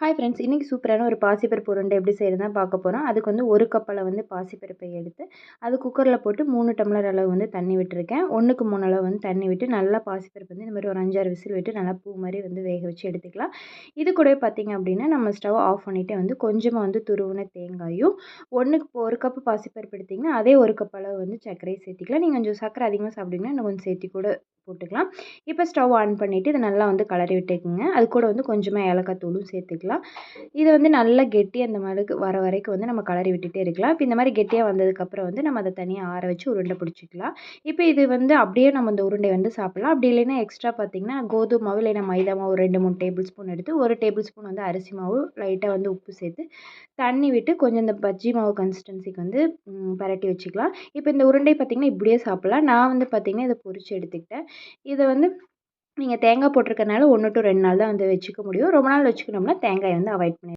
Hi friends, இன்றைக்கி சூப்பரான ஒரு பாசிப்பருப்பு உருண்டை எப்படி செய்கிறதுனா பார்க்க போகிறோம். அதுக்கு வந்து ஒரு கப் அளவு வந்து பாசிப்பருப்பை எடுத்து அது குக்கரில் போட்டு 3 டம்ளர் அளவு வந்து தண்ணி விட்டுருக்கேன். 1க்கு 3 அளவு வந்து தண்ணி விட்டு நல்லா பாசிப்பருப்பு வந்து இந்த மாதிரி ஒரு 5-6 விசில் விட்டு நல்லா பூ மாதிரி வந்து வேக வச்சு எடுத்துக்கலாம். இது கூடவே பார்த்திங்க அப்படின்னா நம்ம ஸ்டவ் ஆஃப் பண்ணிவிட்டு வந்து கொஞ்சமாக வந்து துருவின தேங்காயும் 1 கப்பு பாசிப்பருப்பு எடுத்திங்கன்னா அதே 1 கப் அளவு வந்து சர்க்கரையை சேர்த்திக்கலாம். நீங்கள் கொஞ்சம் சர்க்கரை அதிகமாக சாப்பிட்டீங்கன்னா இன்னும் கொஞ்சம் சேர்த்தி கூட போட்டுக்கலாம். இப்போ ஸ்டவ் ஆன் பண்ணிவிட்டு இதை நல்லா வந்து கலரி விட்டுக்குங்க. அது கூட வந்து கொஞ்சமாக ஏலக்காய் தூளும் சேர்த்துக்கலாம். இதை வந்து நல்லா கெட்டியாக அந்த மாதிரி வர வரைக்கும் வந்து நம்ம கலரி விட்டுட்டே இருக்கலாம். இப்போ இந்த மாதிரி கெட்டியாக வந்ததுக்கப்புறம் வந்து நம்ம அதை தனியாக ஆற வச்சு உருண்டை பிடிச்சிக்கலாம். இப்போ இது வந்து அப்படியே நம்ம இந்த உருண்டை வந்து சாப்பிட்லாம். அப்படி இல்லைன்னா எக்ஸ்ட்ரா பார்த்திங்கன்னா கோதுமை மாவு இல்லைன்னா மைதா மாவு 2-3 டேபிள் ஸ்பூன் எடுத்து 1 டேபிள் ஸ்பூன் வந்து அரிசி மாவு லைட்டாக வந்து உப்பு சேர்த்து தண்ணி விட்டு கொஞ்சம் இந்த பஜ்ஜி மாவு கன்சிஸ்டன்சிக்கு வந்து பரட்டி வச்சுக்கலாம். இப்போ இந்த உருண்டை பார்த்திங்கன்னா இப்படியே சாப்பிட்லாம். நான் வந்து பார்த்திங்கன்னா இதை பொரிச்சு எடுத்துக்கிட்டேன். இதை வந்து நீங்கள் தேங்காய் போட்டிருக்கனால 1 to 2 நாள் தான் வந்து வச்சுக்க முடியும். ரொம்ப நாள் வச்சுக்கணும்னா தேங்காயை வந்து அவாய்ட் பண்ணிடுங்க.